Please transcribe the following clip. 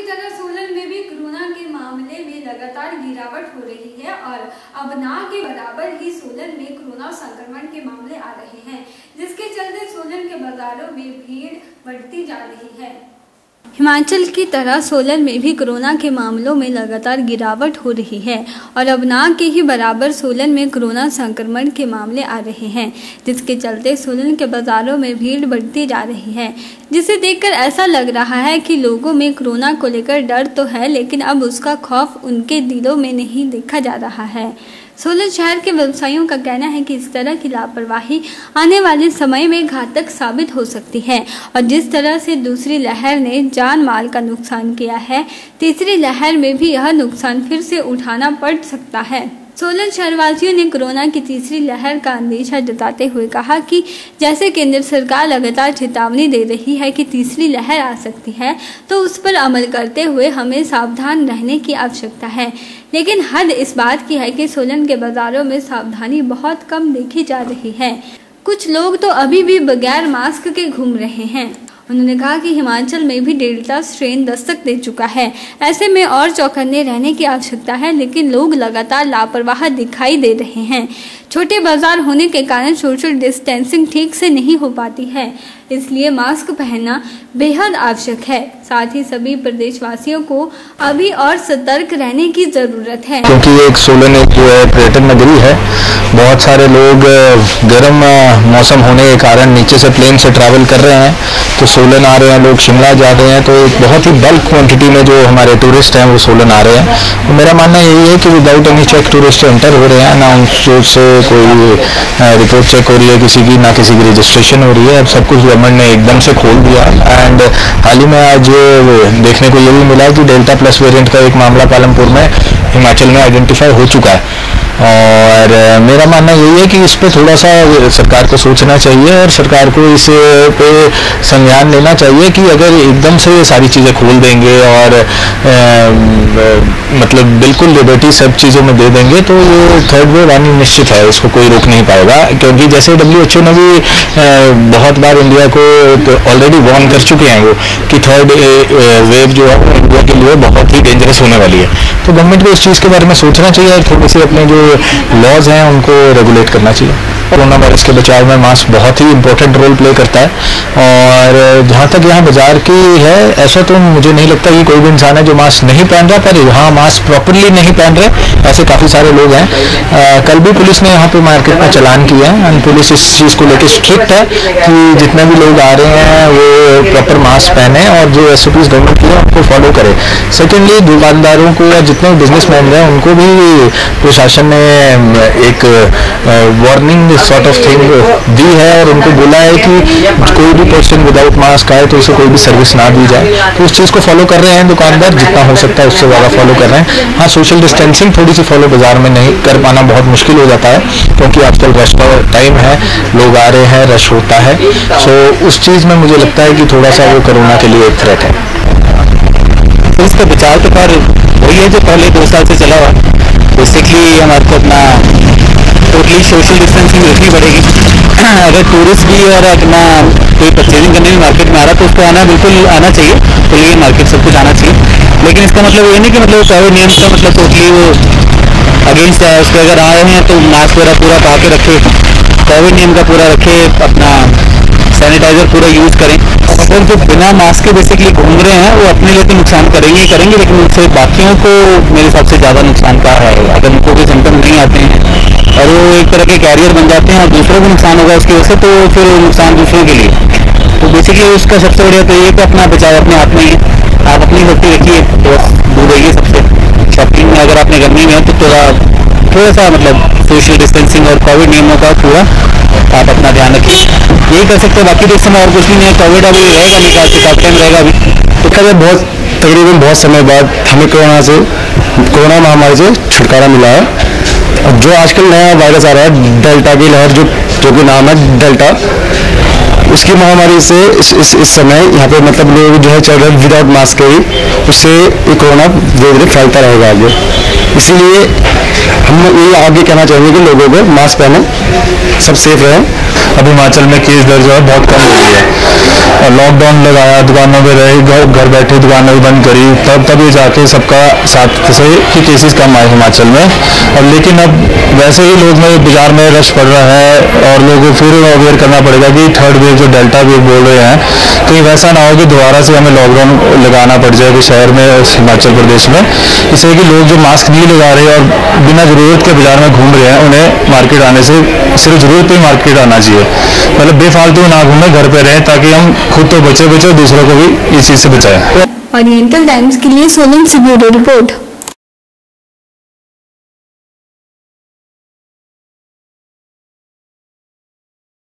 तरह सोलन में भी कोरोना के मामले में लगातार गिरावट हो रही है और अब ना के बराबर ही सोलन में कोरोना संक्रमण के मामले आ रहे हैं, जिसके चलते सोलन के बाजारों में भीड़ बढ़ती जा रही है। हिमाचल की तरह सोलन में भी कोरोना के मामलों में लगातार गिरावट हो रही है और अब ना के ही बराबर सोलन में कोरोना संक्रमण के मामले आ रहे हैं, जिसके चलते सोलन के बाज़ारों में भीड़ बढ़ती जा रही है, जिसे देखकर ऐसा लग रहा है कि लोगों में कोरोना को लेकर डर तो है, लेकिन अब उसका खौफ उनके दिलों में नहीं देखा जा रहा है। सोलन शहर के व्यवसायियों का कहना है कि इस तरह की लापरवाही आने वाले समय में घातक साबित हो सकती है और जिस तरह से दूसरी लहर ने जान माल का नुकसान किया है, तीसरी लहर में भी यह नुकसान फिर से उठाना पड़ सकता है। सोलन शहरवासियों ने कोरोना की तीसरी लहर का अंदेशा जताते हुए कहा कि जैसे केंद्र सरकार लगातार चेतावनी दे रही है कि तीसरी लहर आ सकती है, तो उस पर अमल करते हुए हमें सावधान रहने की आवश्यकता है, लेकिन हद इस बात की है कि सोलन के बाज़ारों में सावधानी बहुत कम देखी जा रही है। कुछ लोग तो अभी भी बगैर मास्क के घूम रहे हैं। उन्होंने कहा कि हिमाचल में भी डेल्टा स्ट्रेन दस्तक दे चुका है, ऐसे में और चौकन्ने रहने की आवश्यकता है, लेकिन लोग लगातार लापरवाह दिखाई दे रहे हैं। छोटे बाजार होने के कारण सोशल डिस्टेंसिंग ठीक से नहीं हो पाती है, इसलिए मास्क पहनना बेहद आवश्यक है। साथ ही सभी प्रदेशवासियों को अभी और सतर्क रहने की जरूरत है, क्योंकि एक सोलन एक जो है पर्यटन नगरी है। बहुत सारे लोग गर्म मौसम होने के कारण नीचे से प्लेन से ट्रैवल कर रहे हैं, तो सोलन आ रहे हैं, लोग शिमला जा रहे हैं, तो एक बहुत ही बल्क क्वांटिटी में जो हमारे टूरिस्ट हैं वो सोलन आ रहे हैं। तो मेरा मानना यही है कि without any check tourist enter हो रहे हैं, ना उनसे कोई रिपोर्ट चेक हो रही है किसी की, ना किसी की रजिस्ट्रेशन हो रही है। अब सब कुछ गवर्नमेंट ने एकदम से खोल दिया। एंड हाल ही में आज देखने को ये भी मिला कि डेल्टा प्लस वेरिएंट का एक मामला पालमपुर में हिमाचल में आइडेंटिफाई हो चुका है। और मेरा मानना यही है कि इस पे थोड़ा सा सरकार को सोचना चाहिए और सरकार को इस पे संज्ञान लेना चाहिए कि अगर एकदम से ये सारी चीज़ें खोल देंगे और मतलब बिल्कुल लिबर्टी सब चीज़ों में दे देंगे, तो ये थर्ड वेव आनी निश्चित है, इसको कोई रोक नहीं पाएगा। क्योंकि जैसे WHO ने भी बहुत बार इंडिया को ऑलरेडी वार्न कर चुके हैं वो कि थर्ड वेव जो है इंडिया के लिए बहुत ही डेंजरस होने वाली है। तो गवर्नमेंट को इस चीज़ के बारे में सोचना चाहिए और थोड़े से अपने जो लॉज हैं उनको रेगुलेट करना चाहिए। कोरोना वायरस के बचाव में मास्क बहुत ही इंपॉर्टेंट रोल प्ले करता है। और जहाँ तक यहाँ बाजार की है, ऐसा तो मुझे नहीं लगता कि कोई भी इंसान है जो मास्क नहीं पहन रहा, पर यहाँ मास्क प्रॉपरली नहीं पहन रहे ऐसे काफ़ी सारे लोग हैं। कल भी पुलिस ने यहाँ पे मार्केट में चालान किया है एंड पुलिस इस चीज़ को लेकर स्ट्रिक्ट है कि जितने भी लोग आ रहे हैं वो प्रॉपर मास्क पहने और जो SOPs गवर्नमेंट की है उनको फॉलो करे। सेकेंडली दुकानदारों को या जितने बिजनेसमैन हैं उनको भी प्रशासन ने एक वार्निंग सॉर्ट ऑफ थिंग दी है और उनको बोला है कि कोई भी पर्सन विदाउट मास्क आए तो उसे कोई भी सर्विस ना दी जाए। तो उस चीज़ को फॉलो कर रहे हैं दुकानदार, जितना हो सकता है उससे ज़्यादा फॉलो कर रहे हैं। हाँ, सोशल डिस्टेंसिंग थोड़ी सी फॉलो बाजार में नहीं कर पाना बहुत मुश्किल हो जाता है, क्योंकि आजकल रश का टाइम है, लोग आ रहे हैं, रश होता है। सो उस चीज़ में मुझे लगता है कि थोड़ा सा वो कोरोना के लिए एक थ्रेट है। तो इसका बचाव तो पर वही है जो पहले 2 साल से चला हुआ। बेसिकली हमारे को अपना टोटली सोशल डिस्टेंसिंग रखनी पड़ेगी। अगर टूरिस्ट भी और अपना कोई परचेजिंग करने भी मार्केट में आ रहा है तो उसको आना बिल्कुल आना चाहिए, तो ये मार्केट सब कुछ आना चाहिए। लेकिन इसका मतलब ये नहीं कि मतलब कोविड नियम का मतलब टोटली वो अगेंस्ट है। उसके अगर आए हैं तो मास्क वगैरह पूरा पा के रखे, कोविड नियम का पूरा रखे, अपना सैनिटाइजर पूरा यूज़ करें। और जो बिना मास्क के बेसिकली घूम रहे हैं वो अपने लिए तो नुकसान करेंगे ही करेंगे, लेकिन उनसे बाकियों को मेरे हिसाब से ज़्यादा नुकसान का है। अगर उनको कोई सिम्टम नहीं आते हैं और वो एक तरह के कैरियर बन जाते हैं और दूसरों को नुकसान होगा उसकी वजह से, तो फिर नुकसान दूसरों के लिए। तो बेसिकली उसका सबसे बढ़िया तो ये कि अपना बचाव अपने हाथ में ही, आप अपनी सेफ्टी रखिए, तो दूर रहिए सबसे। शॉपिंग में अगर आपने गर्मी में है तो थोड़ा सा मतलब सोशल डिस्टेंसिंग और कोविड नियमों का पूरा आप अपना ध्यान रखिए, यही कर सकते हैं। बाकी तो इस समय और कुछ नहीं है। कोविड अभी रहेगा नहीं, काफ़ी टाइम रहेगा अभी। तो क्या बहुत तकरीबन बहुत समय बाद हमें कोरोना महामारी से छुटकारा मिला है। और जो आजकल नया वायरस आ रहा है डेल्टा की लहर, जो कि नाम है डेल्टा, उसकी महामारी से इस समय यहाँ पे मतलब लोग जो है चल रहे हैं विदाउट मास्क के ही, उससे कोरोना धीरे धीरे फैलता रहेगा आगे। इसीलिए हम ये आगे कहना चाहेंगे कि लोगों को मास्क पहने, सब सेफ रहें। अब हिमाचल में केस दर्ज है बहुत कम हो गई है। लॉकडाउन लगाया, दुकानों में रहे, घर बैठे दुकानें भी बंद करी, तब ये जाके सबका साथ से कि केसेस कम आए हिमाचल में। और लेकिन अब वैसे ही लोग में बाजार में रश पड़ रहा है और लोगों को फिर अवेयर करना पड़ेगा कि थर्ड वेव जो डेल्टा वेव बोल रहे हैं, कहीं वैसा ना हो कि दोबारा से हमें लॉकडाउन लगाना पड़ जाए कि शहर में हिमाचल प्रदेश में। इसलिए कि लोग जो मास्क नहीं लगा रहे और बिना ज़रूरत के बाजार में घूम रहे हैं, उन्हें मार्केट आने से सिर्फ ज़रूरत पे ही मार्केट आना चाहिए। मतलब बेफालतू ना घूमें, घर पे रहें ताकि हम खुद तो बचे और दूसरों को भी इस चीज़ से बचाएं। ओरिएंटल टाइम्स के लिए सोलन से ब्यूरो रिपोर्ट।